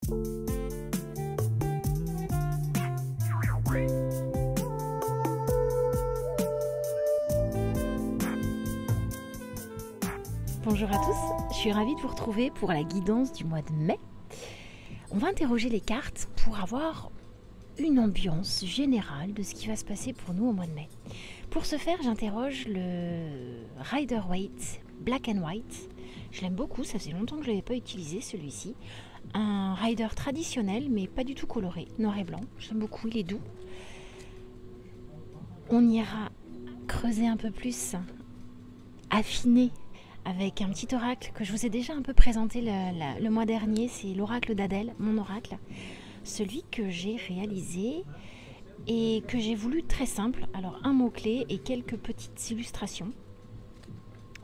Bonjour à tous, je suis ravie de vous retrouver pour la guidance du mois de mai. On va interroger les cartes pour avoir une ambiance générale de ce qui va se passer pour nous au mois de mai. Pour ce faire, j'interroge le Rider-Waite Black and White. Je l'aime beaucoup, ça faisait longtemps que je ne l'avais pas utilisé celui-ci. Un rider traditionnel mais pas du tout coloré, noir et blanc. J'aime beaucoup, il est doux. On ira creuser un peu plus, affiner avec un petit oracle que je vous ai déjà un peu présenté le mois dernier. C'est l'oracle d'Adèle, mon oracle. Celui que j'ai réalisé et que j'ai voulu très simple. Alors un mot-clé et quelques petites illustrations.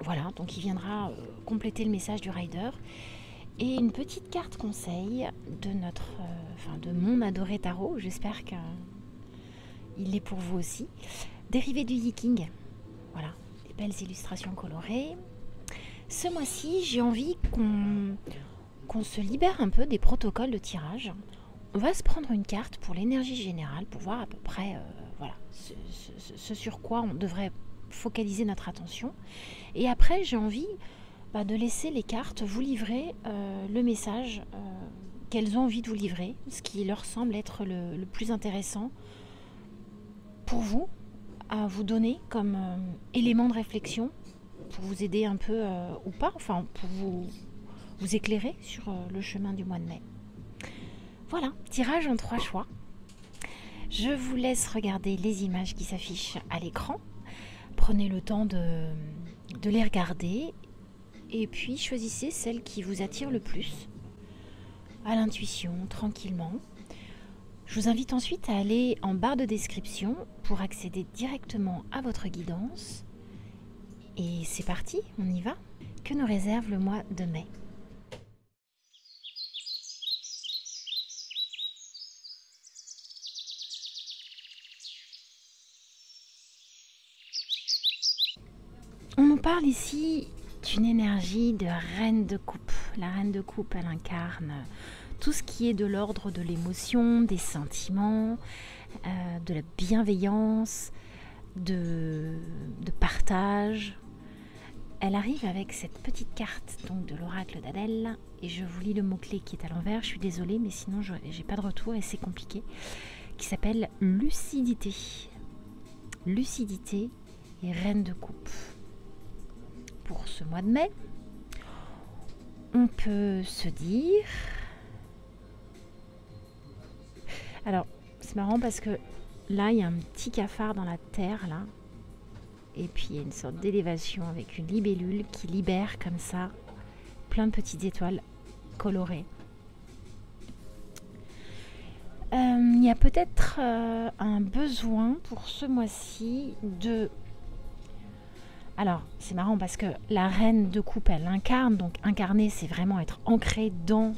Voilà, donc il viendra compléter le message du rider. Et une petite carte conseil de mon adoré tarot. J'espère qu'il l'est pour vous aussi. Dérivé du Yiking. Voilà, des belles illustrations colorées. Ce mois-ci, j'ai envie qu'on se libère un peu des protocoles de tirage. On va se prendre une carte pour l'énergie générale, pour voir à peu près ce sur quoi on devrait focaliser notre attention. Et après, j'ai envie de laisser les cartes vous livrer le message qu'elles ont envie de vous livrer, ce qui leur semble être le plus intéressant pour vous, à vous donner comme élément de réflexion, pour vous aider un peu ou pas, enfin pour vous éclairer sur le chemin du mois de mai. Voilà, tirage en 3 choix. Je vous laisse regarder les images qui s'affichent à l'écran. Prenez le temps de les regarder et puis choisissez celle qui vous attire le plus, à l'intuition, tranquillement. Je vous invite ensuite à aller en barre de description pour accéder directement à votre guidance. Et c'est parti, on y va. Que nous réserve le mois de mai? On nous parle ici d'une énergie de reine de coupe. La reine de coupe, elle incarne tout ce qui est de l'ordre de l'émotion, des sentiments, de la bienveillance, de partage. Elle arrive avec cette petite carte donc de l'oracle d'Adèle et je vous lis le mot-clé qui est à l'envers. Je suis désolée, mais sinon j'ai pas de retour et c'est compliqué. Qui s'appelle lucidité. Lucidité et reine de coupe. Pour ce mois de mai, on peut se dire... Alors, c'est marrant parce que là, il y a un petit cafard dans la terre, là. Et puis, il y a une sorte d'élévation avec une libellule qui libère comme ça plein de petites étoiles colorées. Il y a peut-être un besoin pour ce mois-ci de... Alors, c'est marrant parce que la reine de coupe, elle incarne. Donc, incarner, c'est vraiment être ancré dans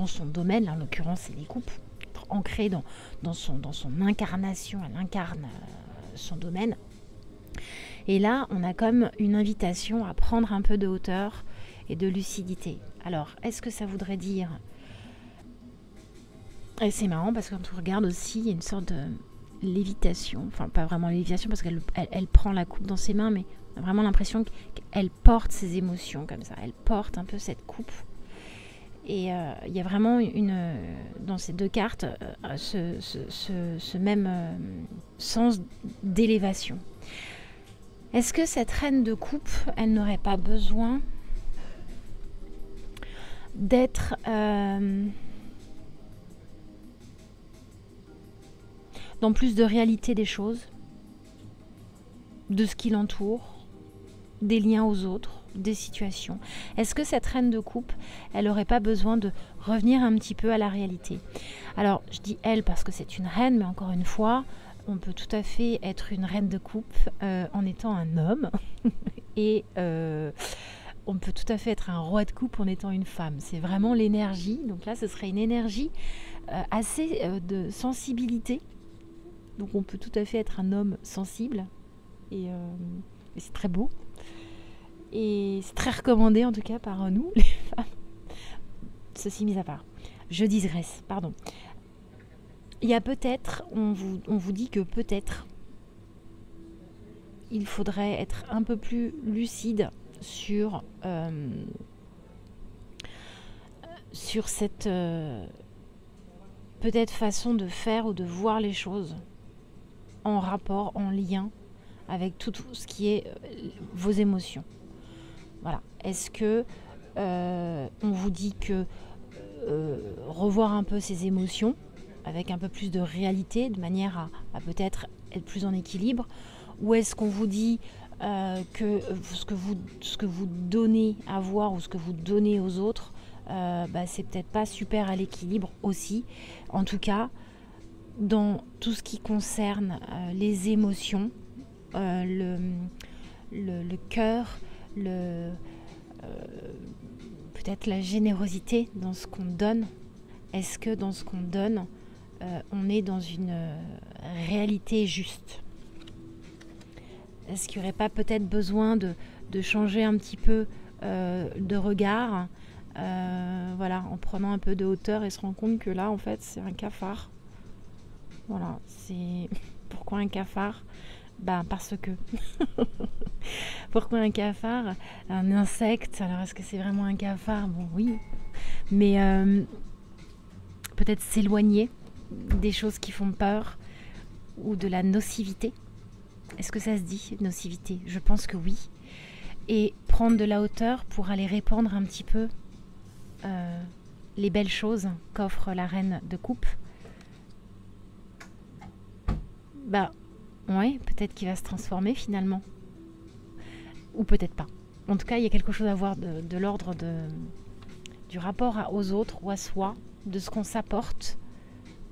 son domaine. En l'occurrence, c'est les coupes. Être ancré dans son incarnation. Elle incarne son domaine. Et là, on a comme une invitation à prendre un peu de hauteur et de lucidité. Alors, est-ce que ça voudrait dire... Et c'est marrant parce que quand on regarde aussi, il y a une sorte de... lévitation, enfin pas vraiment lévitation parce qu'elle prend la coupe dans ses mains, mais on a vraiment l'impression qu'elle porte ses émotions comme ça, elle porte un peu cette coupe et il y a vraiment dans ces deux cartes ce même sens d'élévation. Est-ce que cette reine de coupe, elle n'aurait pas besoin d'être dans plus de réalité des choses, de ce qui l'entoure, des liens aux autres, des situations? Est-ce que cette reine de coupe, elle n'aurait pas besoin de revenir un petit peu à la réalité? Alors, je dis elle parce que c'est une reine, mais encore une fois, on peut tout à fait être une reine de coupe en étant un homme et on peut tout à fait être un roi de coupe en étant une femme. C'est vraiment l'énergie. Donc là, ce serait une énergie assez de sensibilité. Donc on peut tout à fait être un homme sensible et c'est très beau et c'est très recommandé en tout cas par nous les femmes. ceci mis à part. Je digresse, pardon. Il y a peut-être, on vous dit que peut-être il faudrait être un peu plus lucide sur cette peut-être façon de faire ou de voir les choses en rapport, en lien avec tout ce qui est vos émotions. Voilà. Est-ce que on vous dit que revoir un peu ses émotions avec un peu plus de réalité, de manière à peut-être être plus en équilibre, ou est-ce qu'on vous dit que ce que vous donnez à voir ou ce que vous donnez aux autres, c'est peut-être pas super à l'équilibre aussi. En tout cas, dans tout ce qui concerne les émotions, le cœur, peut-être la générosité dans ce qu'on donne. Est-ce que dans ce qu'on donne, on est dans une réalité juste? Est-ce qu'il n'y aurait pas peut-être besoin de changer un petit peu de regard, voilà, en prenant un peu de hauteur et se rendre compte que là, en fait, c'est un cafard. Voilà, c'est... Pourquoi un cafard? Parce que... Pourquoi un cafard? Un insecte, alors est-ce que c'est vraiment un cafard? Bon, oui. Mais peut-être s'éloigner des choses qui font peur ou de la nocivité. Est-ce que ça se dit, nocivité? Je pense que oui. Et prendre de la hauteur pour aller répandre un petit peu les belles choses qu'offre la reine de coupe. Ouais, peut-être qu'il va se transformer finalement. Ou peut-être pas. En tout cas, il y a quelque chose à voir de l'ordre du rapport aux autres ou à soi, de ce qu'on s'apporte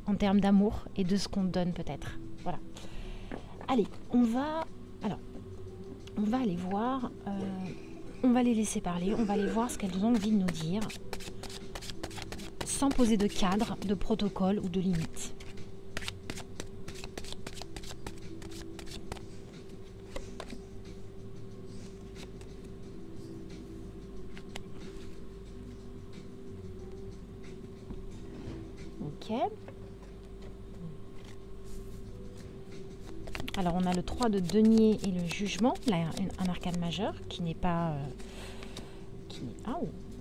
en termes d'amour et de ce qu'on donne peut-être. Voilà. Allez, on va aller voir, on va les laisser parler, on va aller voir ce qu'elles ont envie de nous dire, sans poser de cadre, de protocole ou de limite. Ok. Alors on a le 3 de denier et le jugement, là, un arcane majeur qui n'est pas...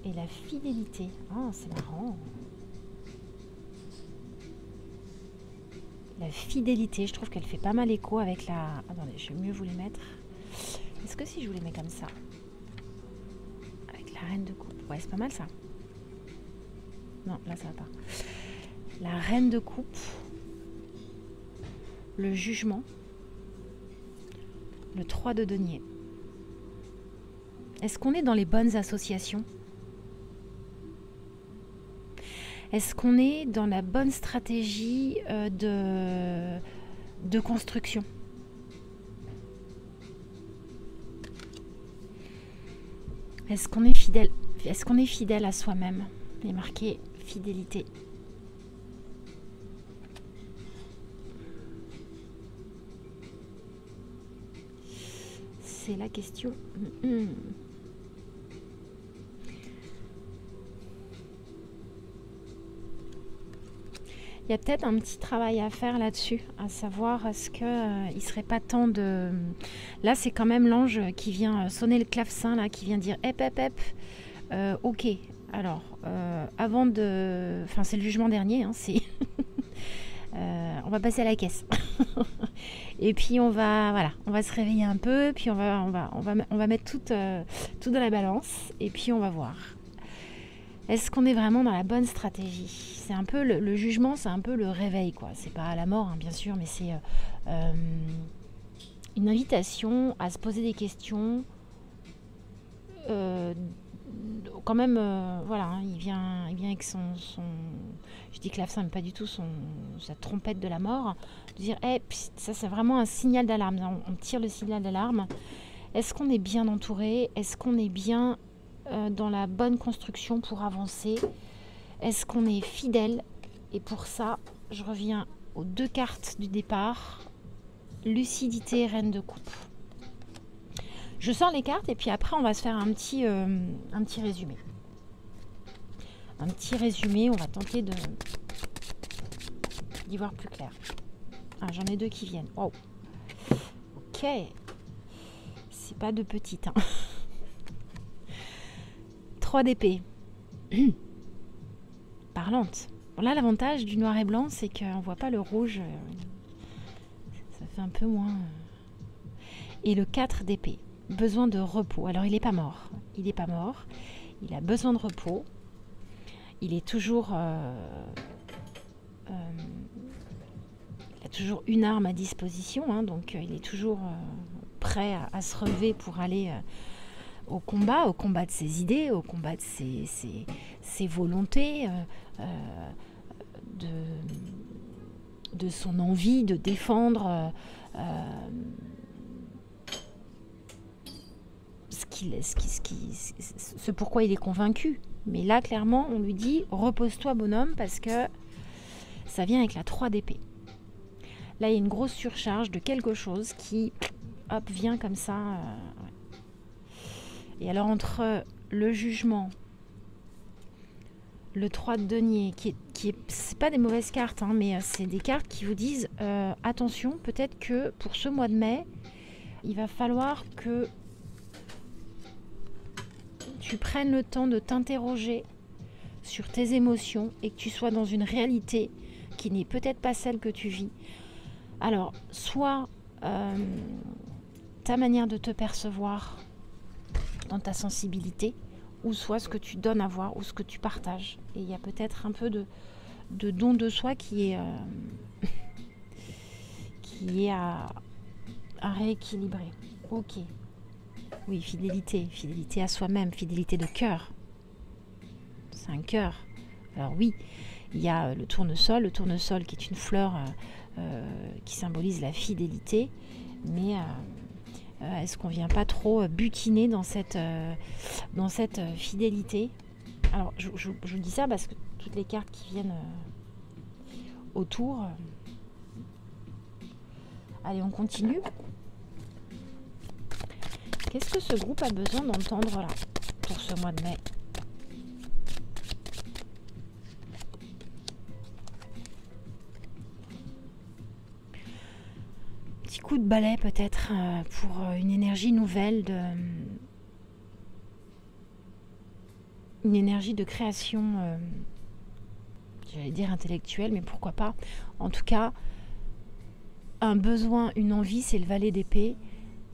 et la fidélité. Ah, c'est marrant. La fidélité, je trouve qu'elle fait pas mal écho avec la... Attendez, je vais mieux vous les mettre. Est-ce que si je vous les mets comme ça, avec la reine de coupe, ouais, c'est pas mal ça. Non, là ça va pas. La reine de coupe, le jugement, le 3 de denier. Est-ce qu'on est dans les bonnes associations? Est-ce qu'on est dans la bonne stratégie de construction? Est-ce qu'on est fidèle? Est-ce qu'on est fidèle à soi-même? Il est marqué fidélité. C'est la question. Il y a peut-être un petit travail à faire là-dessus, à savoir est-ce qu'il ne serait pas temps de... Là, c'est quand même l'ange qui vient sonner le clavecin, là, qui vient dire « Hep, hep, hep, ok, alors, avant de... » Enfin, c'est le jugement dernier, hein, c'est... on va passer à la caisse. Et puis, on va se réveiller un peu, puis on va mettre tout dans la balance, et puis on va voir. Est-ce qu'on est vraiment dans la bonne stratégie? C'est un peu le jugement, c'est un peu le réveil, quoi. C'est pas à la mort, hein, bien sûr, mais c'est une invitation à se poser des questions. Quand même, voilà, hein, il vient avec son je dis clavecin, mais pas du tout, sa trompette de la mort, de dire, ça c'est vraiment un signal d'alarme. On tire le signal d'alarme. Est-ce qu'on est bien entouré? Est-ce qu'on est bien dans la bonne construction pour avancer? Est-ce qu'on est fidèle? Et pour ça, je reviens aux 2 cartes du départ. Lucidité, reine de coupe. Je sors les cartes et puis après on va se faire un petit résumé. un petit résumé. On va tenter d'y voir plus clair. Ah, j'en ai 2 qui viennent. Wow. Ok. C'est pas de petites. Hein. 3 d'épée. Parlante. Bon, là, l'avantage du noir et blanc, c'est qu'on voit pas le rouge. Ça fait un peu moins... Et le 4 d'épée. Besoin de repos. Alors, il n'est pas mort. Il n'est pas mort. Il a besoin de repos. Il est toujours... il a toujours une arme à disposition. Hein, donc, il est toujours prêt à se relever pour aller au combat de ses idées, au combat de ses volontés, de son envie de défendre ce pourquoi il est convaincu. Mais là, clairement, on lui dit « Repose-toi, bonhomme, parce que ça vient avec la 3 d'épée. » Là, il y a une grosse surcharge de quelque chose qui, hop, vient comme ça. Et alors, entre le jugement, le 3 de denier, c'est pas des mauvaises cartes, hein, mais c'est des cartes qui vous disent attention, peut-être que pour ce mois de mai, il va falloir que tu prennes le temps de t'interroger sur tes émotions et que tu sois dans une réalité qui n'est peut-être pas celle que tu vis. Alors, soit ta manière de te percevoir dans ta sensibilité, ou soit ce que tu donnes à voir, ou ce que tu partages. Et il y a peut-être un peu de don de soi qui est à rééquilibrer. Ok. Oui, fidélité à soi-même, fidélité de cœur. C'est un cœur. Alors oui, il y a le tournesol qui est une fleur qui symbolise la fidélité, mais est-ce qu'on ne vient pas trop butiner dans cette fidélité? Alors, je vous dis ça parce que toutes les cartes qui viennent autour... Allez, on continue. Qu'est-ce que ce groupe a besoin d'entendre là, pour ce mois de mai? Petit coup de balai peut-être pour une énergie nouvelle, une énergie de création, j'allais dire intellectuelle, mais pourquoi pas. En tout cas, un besoin, une envie, c'est le valet d'épée.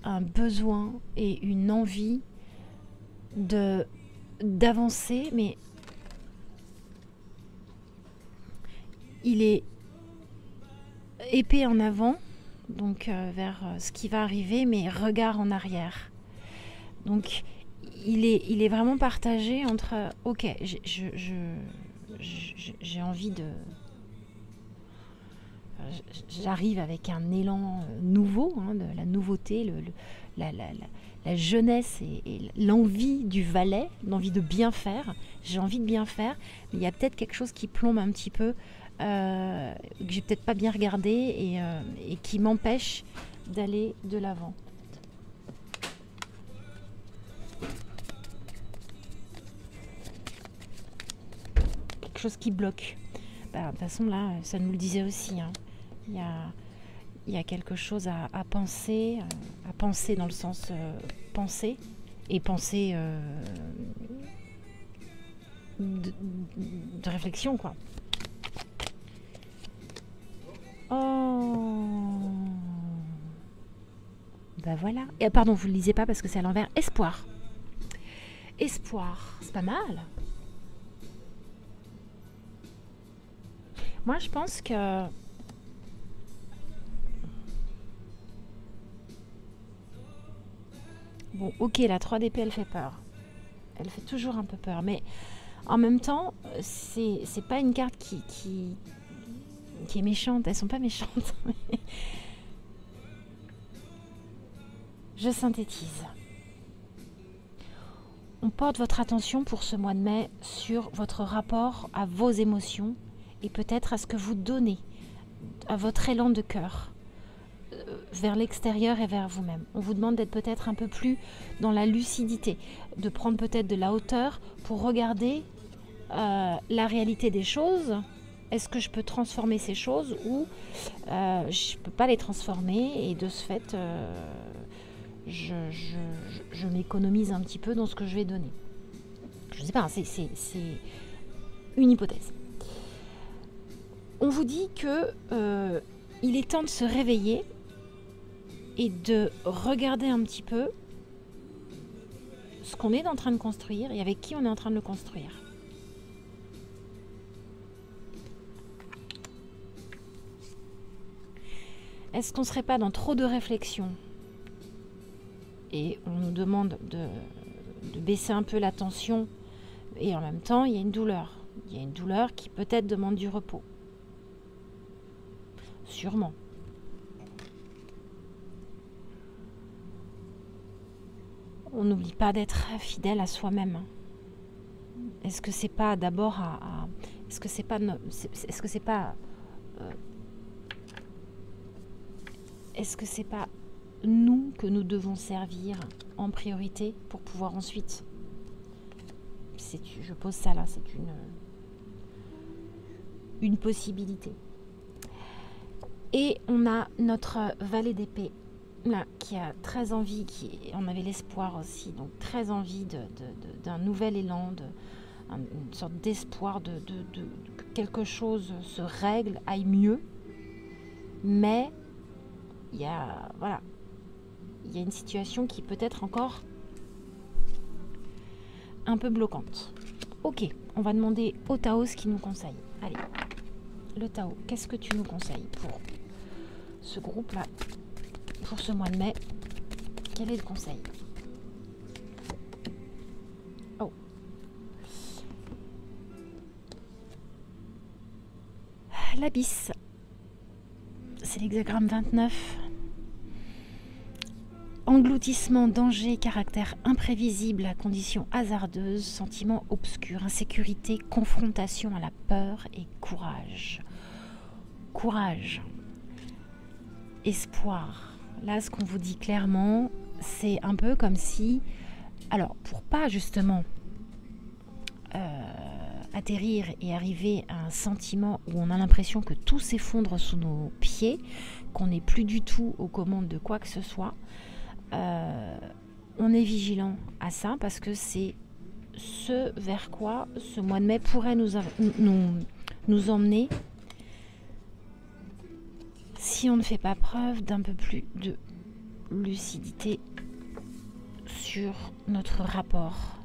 Un besoin et une envie d'avancer, mais il est épée en avant, donc vers ce qui va arriver, mais regard en arrière. Donc il est vraiment partagé entre ok, j'ai envie de... J'arrive avec un élan nouveau, hein, de la nouveauté, la jeunesse et l'envie du valet, l'envie de bien faire. J'ai envie de bien faire, mais il y a peut-être quelque chose qui plombe un petit peu, que j'ai peut-être pas bien regardé et qui m'empêche d'aller de l'avant. Quelque chose qui bloque. De toute façon, là, ça nous le disait aussi, hein. Il y a quelque chose à penser dans le sens penser, et penser de réflexion, quoi. Oh, ben voilà. Et pardon, vous ne le lisez pas parce que c'est à l'envers. Espoir. Espoir, c'est pas mal. Moi, je pense que bon, ok, la 3 d'épée, elle fait peur. Elle fait toujours un peu peur, mais en même temps, c'est pas une carte qui est méchante. Elles sont pas méchantes. Je synthétise. On porte votre attention pour ce mois de mai sur votre rapport à vos émotions et peut-être à ce que vous donnez, à votre élan de cœur, vers l'extérieur et vers vous-même. On vous demande d'être peut-être un peu plus dans la lucidité, de prendre peut-être de la hauteur pour regarder la réalité des choses. Est-ce que je peux transformer ces choses ou je ne peux pas les transformer et de ce fait, je m'économise un petit peu dans ce que je vais donner. Je ne sais pas, c'est une hypothèse. On vous dit que il est temps de se réveiller et de regarder un petit peu ce qu'on est en train de construire et avec qui on est en train de le construire. Est-ce qu'on ne serait pas dans trop de réflexion et on nous demande de baisser un peu la tension et en même temps il y a une douleur. Il y a une douleur qui peut-être demande du repos. Sûrement. On n'oublie pas d'être fidèle à soi-même. Est-ce que c'est pas d'abord est-ce que c'est pas nous que nous devons servir en priorité pour pouvoir ensuite, je pose ça là, c'est une possibilité. Et on a notre valet d'épée là qui a très envie, on avait l'espoir aussi, donc très envie d'un nouvel élan, une sorte d'espoir que quelque chose se règle, aille mieux, mais il y a une situation qui peut être encore un peu bloquante. Ok, on va demander au Tao ce qu'il nous conseille. Allez, le Tao, qu'est-ce que tu nous conseilles pour ce groupe-là, pour ce mois de mai? Quel est le conseil? Oh. L'abysse. C'est l'hexagramme 29. Engloutissement, danger, caractère imprévisible, conditions hasardeuses, sentiments obscurs, insécurité, confrontation à la peur et courage. Courage. Espoir. Là, ce qu'on vous dit clairement, c'est un peu comme si... Alors, pour pas justement atterrir et arriver à un sentiment où on a l'impression que tout s'effondre sous nos pieds, qu'on n'est plus du tout aux commandes de quoi que ce soit, on est vigilant à ça parce que c'est ce vers quoi ce mois de mai pourrait nous emmener si on ne fait pas preuve d'un peu plus de lucidité sur notre rapport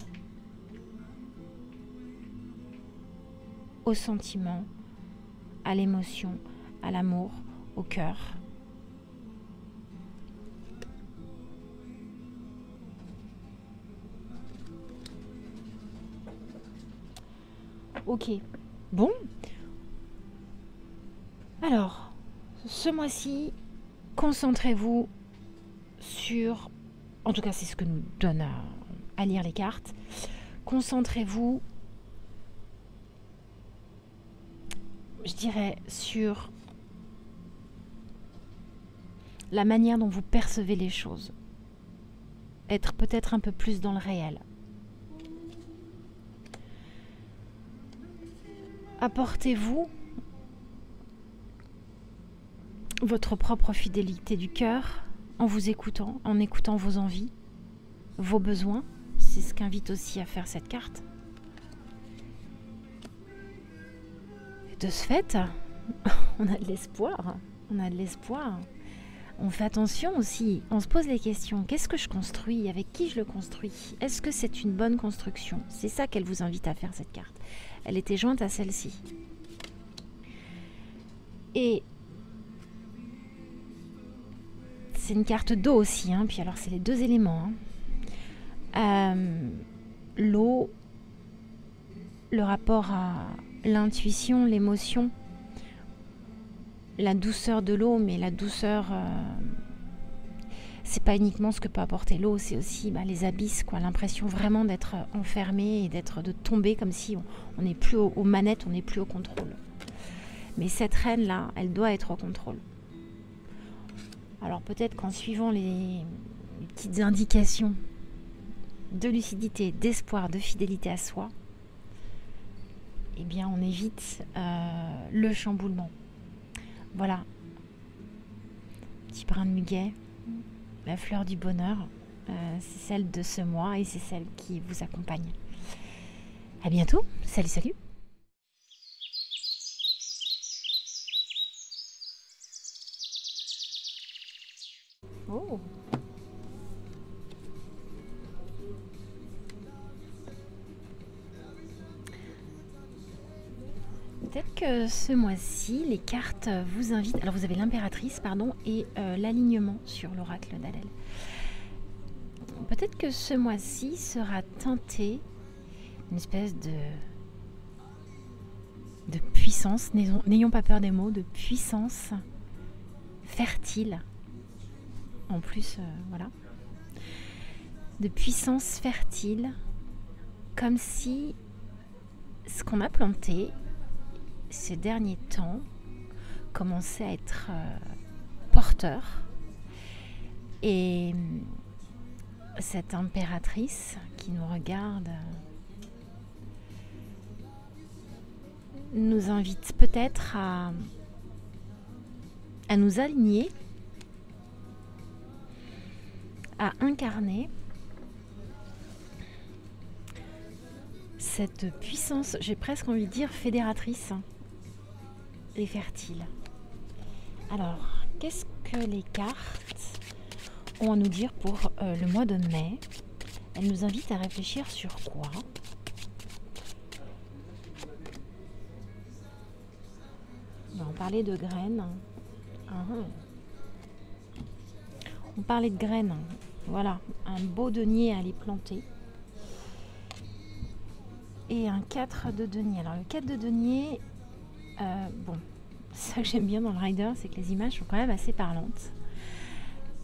au sentiment, à l'émotion, à l'amour, au cœur. Ok, bon. Alors, ce mois-ci, concentrez-vous sur... En tout cas, c'est ce que nous donne à lire les cartes. Concentrez-vous, je dirais, sur la manière dont vous percevez les choses. Être peut-être un peu plus dans le réel. Apportez-vous votre propre fidélité du cœur en vous écoutant, en écoutant vos envies, vos besoins. C'est ce qu'invite aussi à faire cette carte. Et de ce fait, on a de l'espoir. On a de l'espoir. On fait attention aussi. On se pose les questions. Qu'est-ce que je construis? Avec qui je le construis? Est-ce que c'est une bonne construction? C'est ça qu'elle vous invite à faire, cette carte. Elle était jointe à celle-ci. Et c'est une carte d'eau aussi, hein. Puis alors c'est les deux éléments, hein. L'eau, le rapport à l'intuition, l'émotion, la douceur de l'eau, mais la douceur, c'est pas uniquement ce que peut apporter l'eau, c'est aussi les abysses, quoi. L'impression vraiment d'être enfermé et de tomber comme si on n'est plus aux manettes, on n'est plus au contrôle. Mais cette reine-là, elle doit être au contrôle. Alors peut-être qu'en suivant les petites indications de lucidité, d'espoir, de fidélité à soi, eh bien on évite le chamboulement. Voilà, petit brin de muguet, la fleur du bonheur, c'est celle de ce mois et c'est celle qui vous accompagne. À bientôt, salut salut. Oh. Peut-être que ce mois-ci, les cartes vous invitent. Alors, vous avez l'impératrice, pardon, et l'alignement sur l'oracle d'Adèle. Peut-être que ce mois-ci sera teinté une espèce de puissance, n'ayons pas peur des mots, de puissance fertile. En plus, voilà. De puissance fertile, comme si ce qu'on a planté ces derniers temps commençait à être porteur. Et cette impératrice qui nous regarde nous invite peut-être à nous aligner, à incarner cette puissance, j'ai presque envie de dire fédératrice et fertile. Alors, qu'est-ce que les cartes ont à nous dire pour le mois de mai? Elles nous invitent à réfléchir sur quoi? On parlait de graines. On parlait de graines. Voilà, un beau denier à aller planter. Et un 4 de denier. Alors le 4 de denier, bon, ça que j'aime bien dans le rider, c'est que les images sont quand même assez parlantes.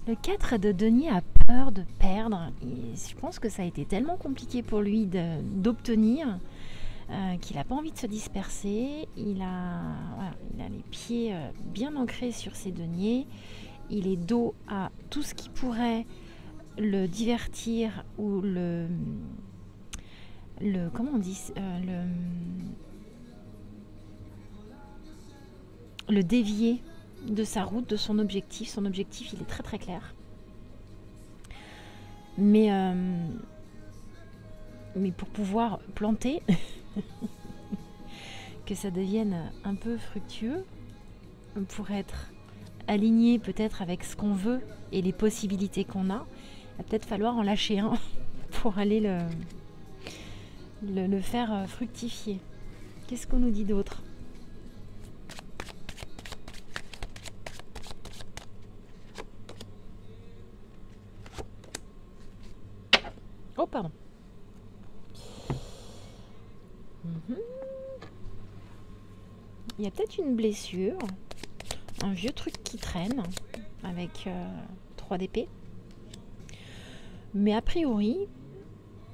Le 4 de denier a peur de perdre. Et je pense que ça a été tellement compliqué pour lui d'obtenir qu'il n'a pas envie de se disperser. Il a les pieds bien ancrés sur ses deniers. Il est dos à tout ce qui pourrait le divertir ou le comment on dit, le dévier de sa route, de son objectif. Son objectif, il est très très clair. Mais pour pouvoir planter, que ça devienne un peu fructueux, pour être aligné peut-être avec ce qu'on veut et les possibilités qu'on a, il va peut-être falloir en lâcher un pour aller le faire fructifier. Qu'est-ce qu'on nous dit d'autre? Oh, pardon. Il y a peut-être une blessure, un vieux truc qui traîne avec 3 d'épée. Mais a priori,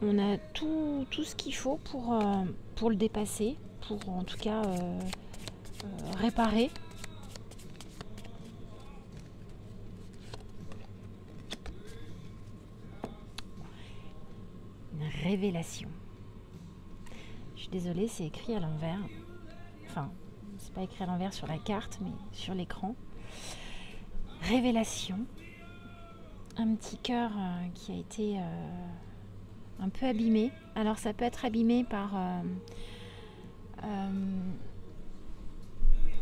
on a tout ce qu'il faut pour le dépasser, pour en tout cas réparer. Une révélation. Je suis désolée, c'est écrit à l'envers. Enfin, c'est pas écrit à l'envers sur la carte, mais sur l'écran. Révélation. Un petit cœur qui a été un peu abîmé. Alors ça peut être abîmé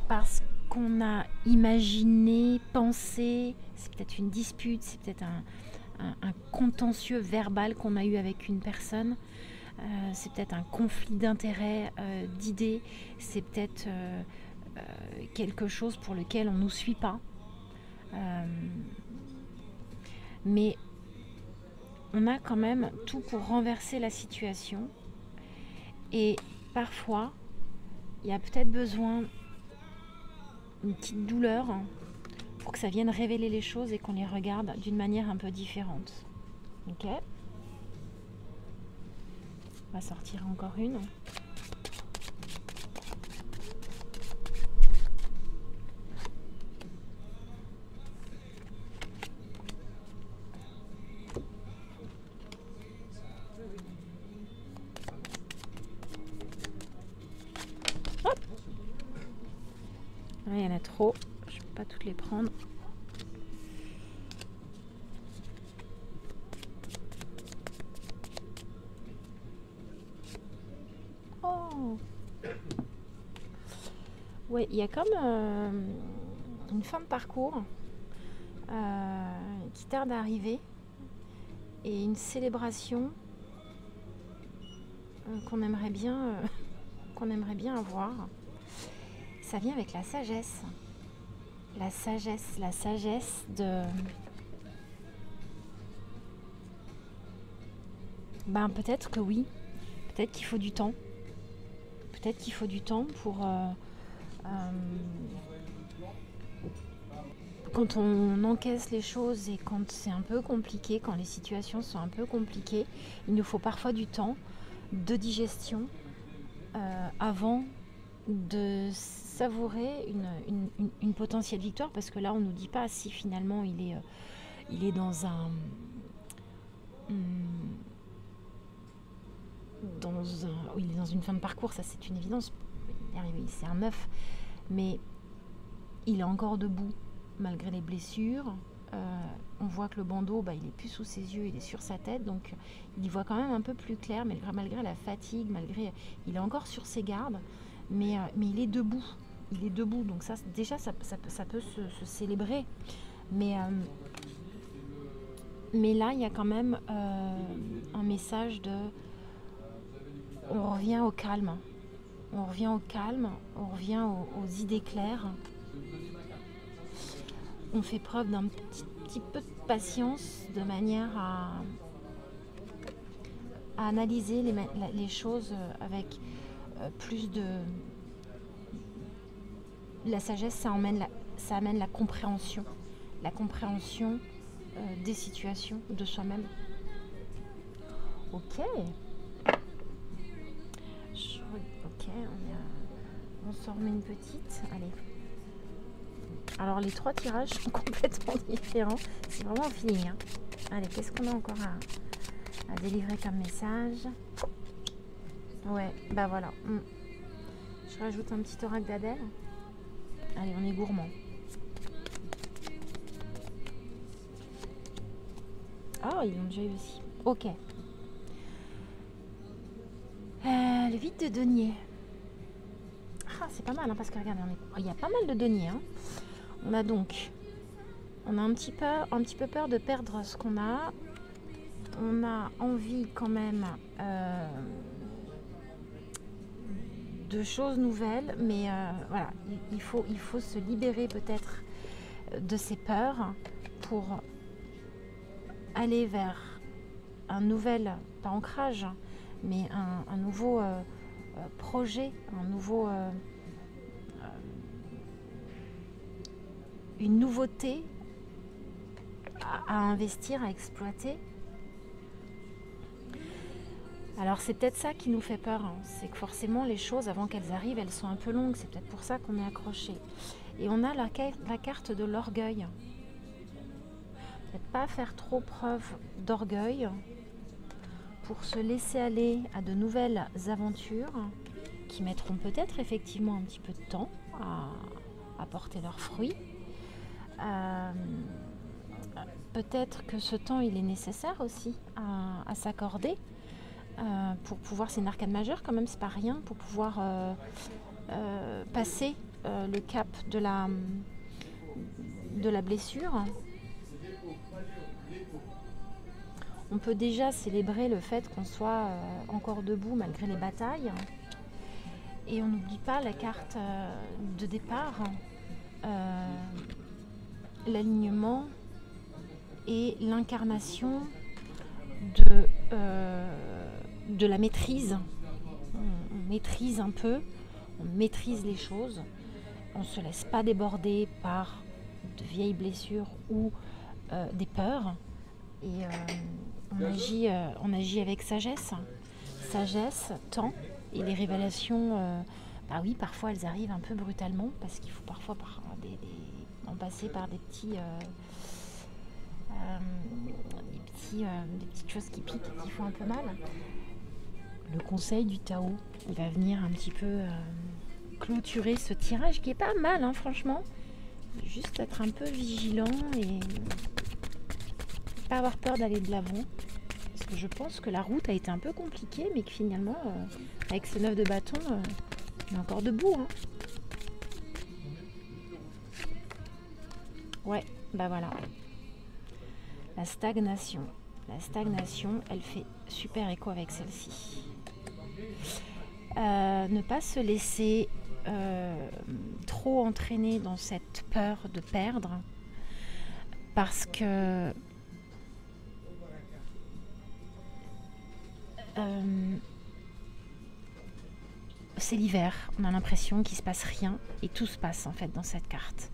parce qu'on a imaginé, pensé, c'est peut-être une dispute, c'est peut-être un contentieux verbal qu'on a eu avec une personne, c'est peut-être un conflit d'intérêts, d'idées, c'est peut-être quelque chose pour lequel on ne nous suit pas. Mais on a quand même tout pour renverser la situation. Et parfois, il y a peut-être besoin d'une petite douleur pour que ça vienne révéler les choses et qu'on les regarde d'une manière un peu différente. Ok ? On va sortir encore une. Là, il y en a trop. Je ne peux pas toutes les prendre. Oh! Ouais, il y a comme une fin de parcours qui tarde d'arriver et une célébration qu'on aimerait bien avoir. Ça vient avec la sagesse. La sagesse de... Ben peut-être que oui, peut-être qu'il faut du temps. Peut-être qu'il faut du temps pour... quand on encaisse les choses et quand c'est un peu compliqué, quand les situations sont un peu compliquées, il nous faut parfois du temps de digestion avant de savourer une potentielle victoire, parce que là on ne nous dit pas si finalement il est dans il est dans une fin de parcours, ça c'est une évidence, c'est un œuf, mais il est encore debout malgré les blessures. On voit que le bandeau, il est plus sous ses yeux, il est sur sa tête, donc il y voit quand même un peu plus clair, malgré la fatigue, il est encore sur ses gardes, mais il est debout. Il est debout, donc ça déjà ça peut se célébrer. Mais là, il y a quand même un message de... On revient au calme. On revient au calme, on revient aux idées claires. On fait preuve d'un petit peu de patience de manière à analyser les choses avec plus de... La sagesse, ça amène la compréhension. La compréhension des situations, de soi-même. Ok. Ok, on s'en remet une petite. Allez. Alors les 3 tirages sont complètement différents. C'est vraiment un feeling. Hein. Allez, qu'est-ce qu'on a encore à délivrer comme message? Ouais, voilà. Je rajoute un petit oracle d'Adèle. Allez, on est gourmand. Ah, ils l'ont déjà eu aussi. Ok. Le vide de denier. Ah, c'est pas mal, hein, parce que regardez, il y a pas mal de deniers. Hein. On a un petit peu peur de perdre ce qu'on a. On a envie quand même de choses nouvelles, mais voilà, il faut se libérer peut-être de ces peurs pour aller vers un nouvel, pas ancrage, mais un nouveau projet, une nouveauté à investir, à exploiter. Alors c'est peut-être ça qui nous fait peur, hein. C'est que forcément les choses, avant qu'elles arrivent, elles sont un peu longues, c'est peut-être pour ça qu'on est accroché. Et on a la carte de l'orgueil. Peut-être pas faire trop preuve d'orgueil pour se laisser aller à de nouvelles aventures qui mettront peut-être effectivement un petit peu de temps à porter leurs fruits. Peut-être que ce temps il est nécessaire aussi à s'accorder pour pouvoir, c'est une arcane majeure quand même, c'est pas rien, pour pouvoir passer le cap de la blessure. On peut déjà célébrer le fait qu'on soit encore debout malgré les batailles. Et on n'oublie pas la carte de départ, l'alignement et l'incarnation de la maîtrise. On maîtrise un peu, on maîtrise les choses, on ne se laisse pas déborder par de vieilles blessures ou des peurs. Et on agit avec sagesse, temps, et les révélations, oui, parfois elles arrivent un peu brutalement, parce qu'il faut parfois en passer par des petites choses qui piquent et qui font un peu mal. Le conseil du Tao, il va venir un petit peu clôturer ce tirage qui est pas mal, hein, franchement. Juste être un peu vigilant et pas avoir peur d'aller de l'avant. Parce que je pense que la route a été un peu compliquée, mais que finalement, avec ce 9 de bâton, on est encore debout. Hein. Ouais, bah voilà. La stagnation. La stagnation, elle fait super écho avec celle-ci. Ne pas se laisser trop entraîner dans cette peur de perdre, parce que c'est l'hiver, on a l'impression qu'il se passe rien et tout se passe en fait dans cette carte.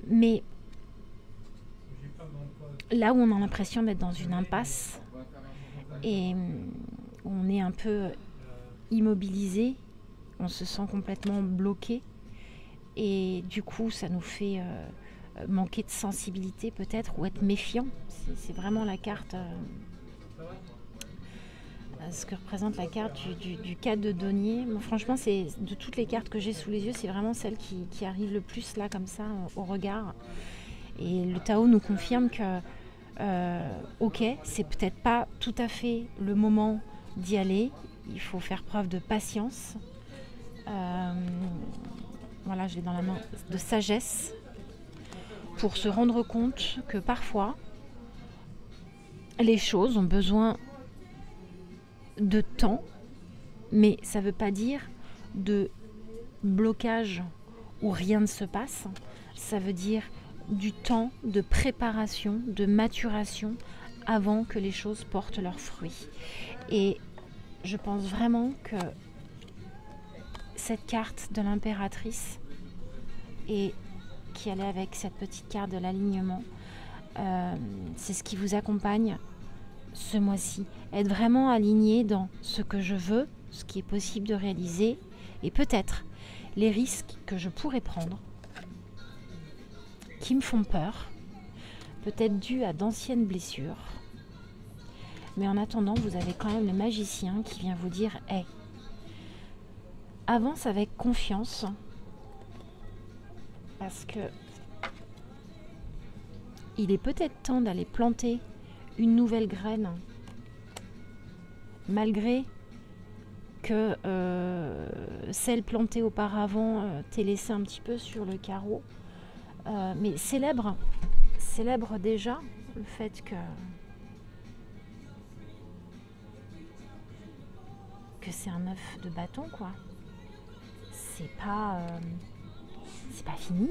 Mais là où on a l'impression d'être dans une impasse et où on est un peu immobilisé, on se sent complètement bloqué et du coup ça nous fait manquer de sensibilité peut-être ou être méfiant. C'est vraiment la carte, ce que représente la carte du 4 de denier. Bon, franchement, c'est de toutes les cartes que j'ai sous les yeux, c'est vraiment celle qui arrive le plus là comme ça au regard. Et le Tao nous confirme que ok, c'est peut-être pas tout à fait le moment d'y aller, il faut faire preuve de patience. Voilà, j'ai dans la main de sagesse pour se rendre compte que parfois les choses ont besoin de temps, mais ça ne veut pas dire de blocage où rien ne se passe. Ça veut dire du temps de préparation, de maturation avant que les choses portent leurs fruits. Et je pense vraiment que cette carte de l'impératrice et qui allait avec cette petite carte de l'alignement, c'est ce qui vous accompagne ce mois-ci. Être vraiment aligné dans ce que je veux, ce qui est possible de réaliser et peut-être les risques que je pourrais prendre qui me font peur, peut-être dû à d'anciennes blessures. Mais en attendant, vous avez quand même le magicien qui vient vous dire « Hey, avance avec confiance parce que il est peut-être temps d'aller planter une nouvelle graine malgré que celle plantée auparavant t'ait laissé un petit peu sur le carreau. Mais célèbre déjà le fait que c'est un œuf de bâton, quoi. C'est pas fini.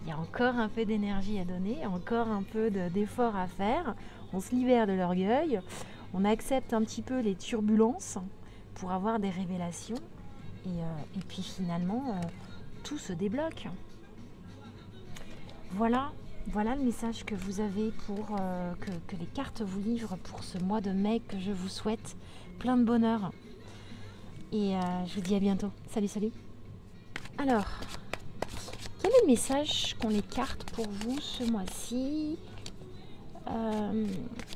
Il y a encore un peu d'énergie à donner, encore un peu d'effort à faire. On se libère de l'orgueil, on accepte un petit peu les turbulences pour avoir des révélations et puis finalement tout se débloque. Voilà le message que vous avez pour que les cartes vous livrent pour ce mois de mai, que je vous souhaite plein de bonheur. Et je vous dis à bientôt. Salut. Alors, quel est le message qu'ont les cartes pour vous ce mois-ci?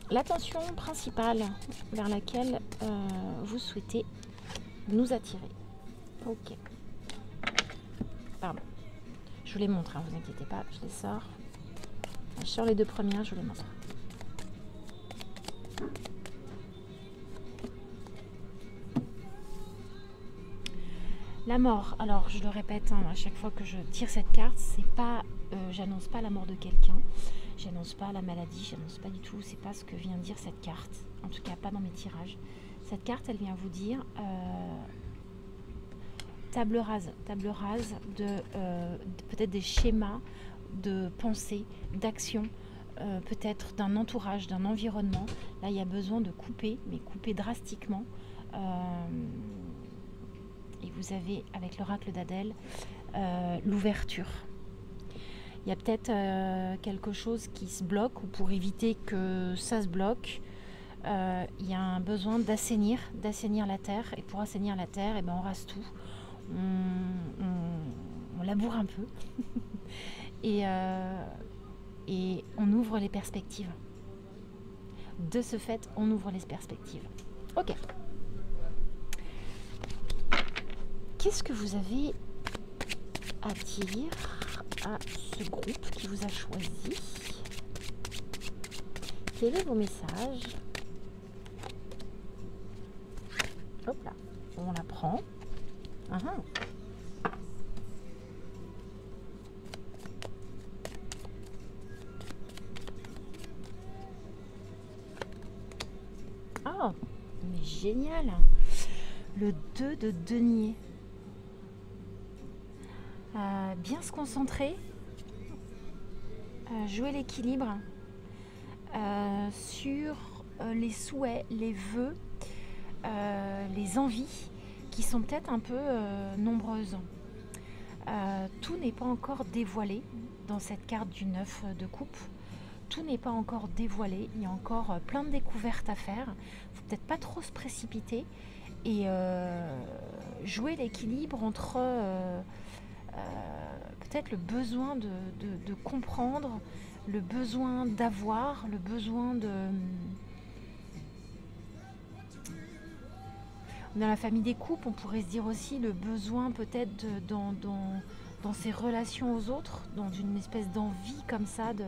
L'attention principale vers laquelle vous souhaitez nous attirer. Ok. Pardon. Je vous les montre, hein, vous inquiétez pas, je les sors. Je sors les deux premières, je vous les montre. La mort, alors je le répète, hein, à chaque fois que je tire cette carte, c'est pas, j'annonce pas la mort de quelqu'un, j'annonce pas la maladie, j'annonce pas du tout, c'est pas ce que vient dire cette carte, en tout cas pas dans mes tirages. Cette carte, elle vient vous dire table rase de peut-être des schémas de pensée, d'action, peut-être d'un entourage, d'un environnement. Là, il y a besoin de couper, mais couper drastiquement. Et vous avez, avec l'oracle d'Adèle, l'ouverture. Il y a peut-être quelque chose qui se bloque, ou pour éviter que ça se bloque, il y a un besoin d'assainir la terre. Et pour assainir la terre, eh ben, on rase tout. On laboure un peu. et on ouvre les perspectives. De ce fait, on ouvre les perspectives. Ok. Qu'est-ce que vous avez à dire à ce groupe qui vous a choisi? Quels sont vos messages? Hop là, on la prend. Oh, mais génial! Le 2 de denier. Bien se concentrer, jouer l'équilibre sur les souhaits, les vœux, les envies qui sont peut-être un peu nombreuses. Tout n'est pas encore dévoilé dans cette carte du 9 de coupe. Tout n'est pas encore dévoilé. Il y a encore plein de découvertes à faire. Il ne faut peut-être pas trop se précipiter et jouer l'équilibre entre peut-être le besoin de comprendre, le besoin d'avoir, le besoin de... Dans la famille des couples, on pourrait se dire aussi le besoin peut-être dans ses relations aux autres, dans une espèce d'envie comme ça de...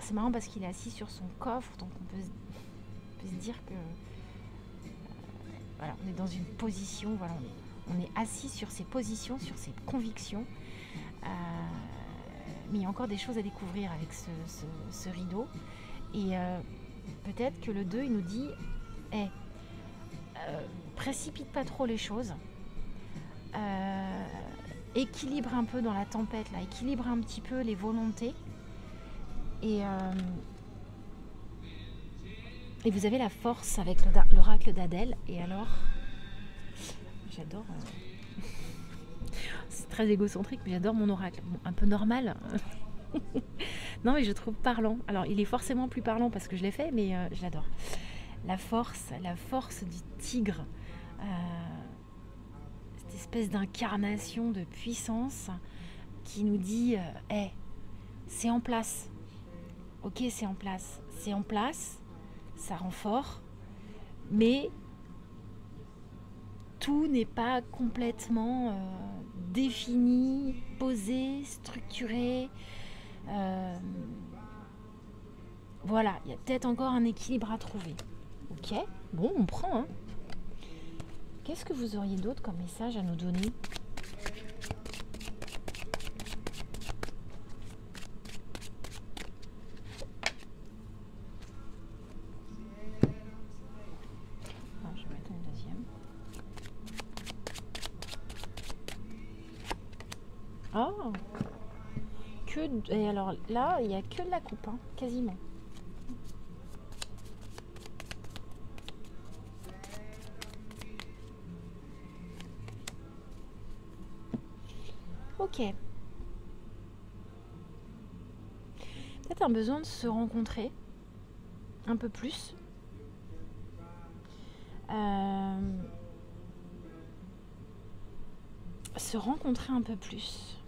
c'est marrant parce qu'il est assis sur son coffre, donc on peut se dire que voilà, on est dans une position, voilà, on est assis sur ses positions, sur ses convictions, mais il y a encore des choses à découvrir avec ce rideau, et peut-être que le 2 il nous dit précipite pas trop les choses, équilibre un peu dans la tempête là, équilibre un petit peu les volontés, et vous avez la force avec l'oracle d'Adèle. Et alors j'adore c'est très égocentrique, mais j'adore mon oracle. Bon, un peu normal non mais je trouve parlant. Alors il est forcément plus parlant parce que je l'ai fait, mais je l'adore. La force du tigre, cette espèce d'incarnation de puissance qui nous dit c'est en place, ok, c'est en place, ça rend fort, mais tout n'est pas complètement défini, posé, structuré. Voilà, il y a peut-être encore un équilibre à trouver. Ok, bon, on prend. Qu'est-ce que vous auriez d'autre comme message à nous donner ? Je vais mettre une deuxième. Oh, et alors là, il n'y a que de la coupe, quasiment. Ok. Peut-être un besoin de se rencontrer un peu plus. Se rencontrer un peu plus.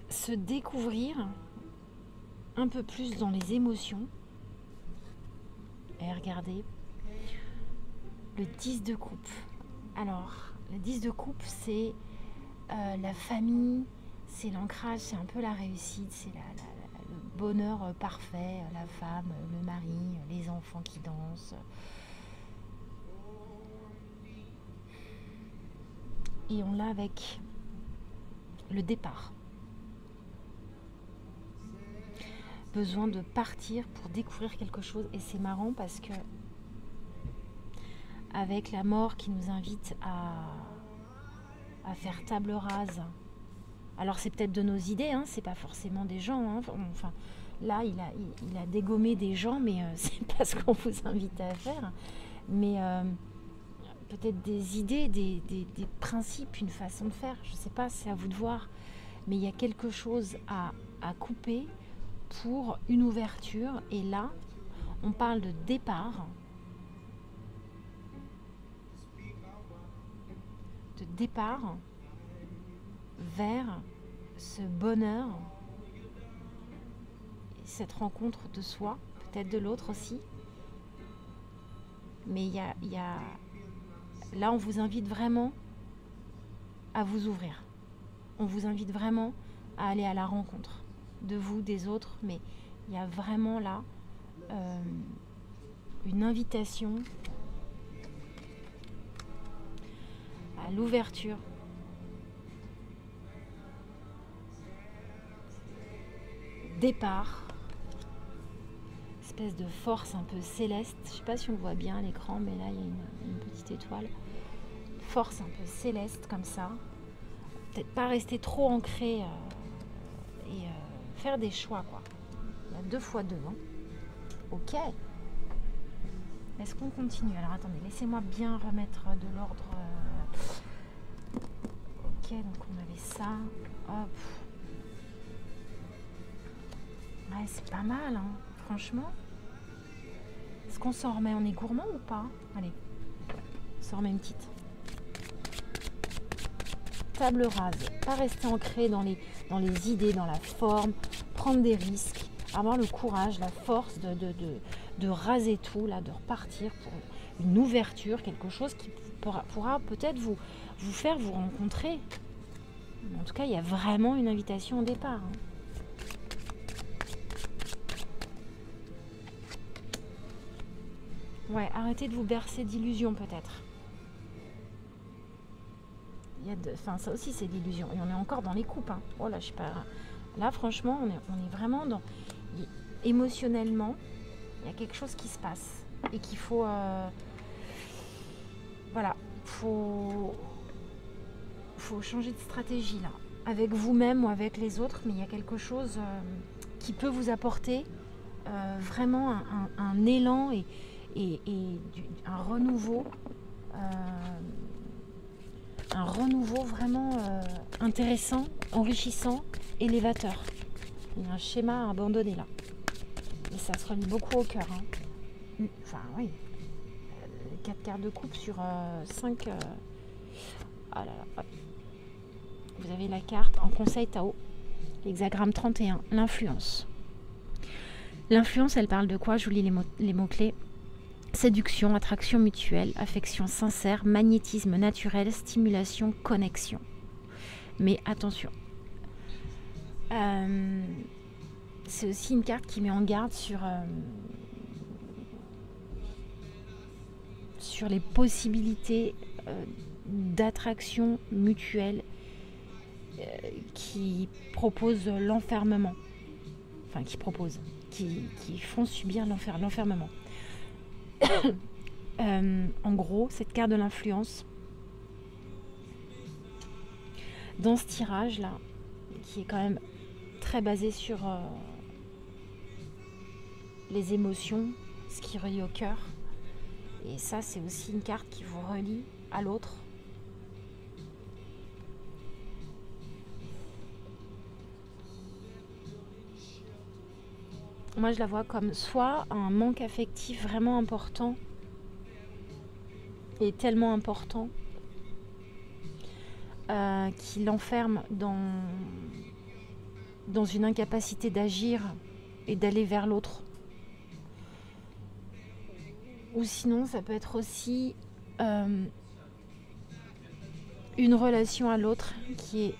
Se découvrir un peu plus dans les émotions. Et regardez le 10 de coupe. Alors, le 10 de coupe, c'est la famille, c'est l'ancrage, c'est un peu la réussite, c'est le bonheur parfait, la femme, le mari, les enfants qui dansent. Et on l'a avec le départ. Besoin de partir pour découvrir quelque chose. Et c'est marrant parce que avec la mort qui nous invite à faire table rase. Alors c'est peut-être de nos idées, c'est pas forcément des gens. Enfin, là, il a dégommé des gens, mais c'est pas ce qu'on vous invite à faire. Mais peut-être des idées, des principes, une façon de faire. Je sais pas, c'est à vous de voir. Mais il y a quelque chose à couper pour une ouverture. Et là, on parle de départ. De départ vers ce bonheur, cette rencontre de soi, peut-être de l'autre aussi, Mais là, on vous invite vraiment à vous ouvrir. On vous invite vraiment à aller à la rencontre de vous, des autres. Mais il y a vraiment là une invitation à l'ouverture. Départ. Espèce de force un peu céleste. Je ne sais pas si on le voit bien à l'écran, mais là, il y a une petite étoile. Force un peu céleste comme ça. Peut-être pas rester trop ancré et faire des choix, quoi. Il y a 2 x 2, hein. Ok. Est-ce qu'on continue? Alors attendez, laissez-moi bien remettre de l'ordre. Ok, donc on avait ça. Hop. Ouais, c'est pas mal, hein. Franchement. Est-ce qu'on s'en remet? On est gourmand ou pas? Allez, on s'en remet une petite. Table rase. Pas rester ancré dans les idées, dans la forme. Prendre des risques. Avoir le courage, la force de raser tout, là, de repartir pour une ouverture, quelque chose qui pourra peut-être vous faire vous rencontrer. En tout cas, il y a vraiment une invitation au départ, hein. Ouais, arrêtez de vous bercer d'illusions peut-être. Ça aussi c'est d'illusions. Et on est encore dans les coupes, hein. Oh là, je sais pas. Là, franchement, on est vraiment dans... Émotionnellement, il y a quelque chose qui se passe. Et qu'il faut... Voilà. Faut changer de stratégie, là. Avec vous-même ou avec les autres. Mais il y a quelque chose qui peut vous apporter vraiment un élan et un renouveau vraiment intéressant, enrichissant, élévateur. Il y a un schéma abandonné là. Et ça se relie beaucoup au cœur, hein. Enfin oui. 4 quarts de coupe sur 5. Ah là là, hop. Vous avez la carte en conseil Tao. Hexagramme 31, l'influence. L'influence, elle parle de quoi? Je vous lis les mots-clés. Séduction, attraction mutuelle, affection sincère, magnétisme naturel, stimulation, connexion. Mais attention, c'est aussi une carte qui met en garde sur les possibilités d'attraction mutuelle qui proposent l'enfermement. Enfin, qui font subir l'enfermement. En gros, cette carte de l'influence, dans ce tirage là, qui est quand même très basé sur les émotions, ce qui relie au cœur, et ça c'est aussi une carte qui vous relie à l'autre. Moi je la vois comme soit un manque affectif vraiment important et tellement important qui l'enferme dans une incapacité d'agir et d'aller vers l'autre. Ou sinon ça peut être aussi une relation à l'autre qui est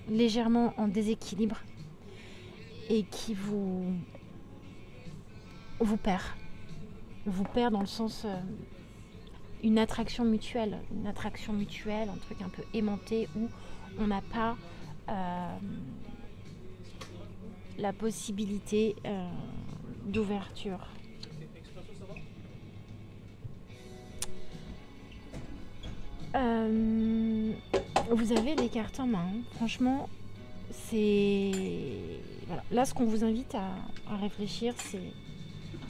légèrement en déséquilibre et qui vous perd. Vous perd dans le sens une attraction mutuelle, un truc un peu aimanté où on n'a pas la possibilité d'ouverture. Vous avez les cartes en main. Franchement, c'est... Voilà. Là, ce qu'on vous invite à réfléchir, c'est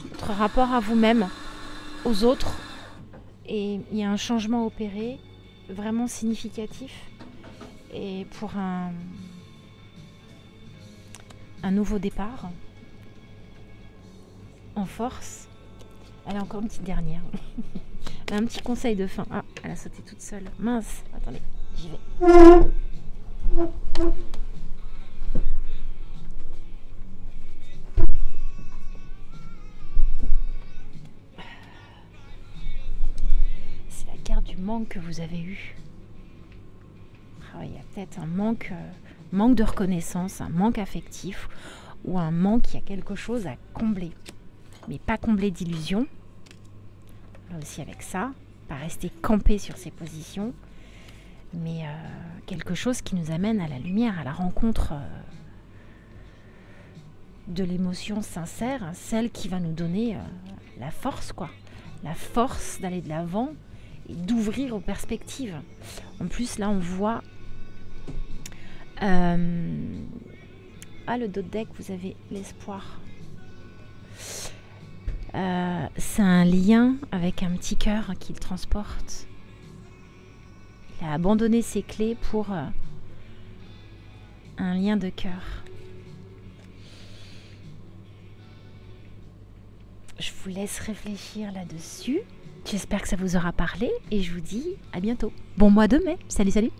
votre rapport à vous-même, aux autres. Et il y a un changement opéré, vraiment significatif. Et pour un nouveau départ, en force. Allez, encore une petite dernière. Un petit conseil de fin. Ah, elle a sauté toute seule. Mince, attendez, j'y vais. du manque que vous avez eu. Ah ouais, il y a peut-être un manque de reconnaissance, un manque affectif ou un manque, il y a quelque chose à combler. Mais pas combler d'illusions. Là aussi avec ça, pas rester campé sur ses positions, mais quelque chose qui nous amène à la lumière, à la rencontre de l'émotion sincère, celle qui va nous donner la force, quoi. La force d'aller de l'avant et d'ouvrir aux perspectives. En plus, là, on voit... le dos de deck, vous avez l'espoir. C'est un lien avec un petit cœur qui le transporte. Il a abandonné ses clés pour un lien de cœur. Je vous laisse réfléchir là-dessus. J'espère que ça vous aura parlé et je vous dis à bientôt. Bon mois de mai. Salut, salut!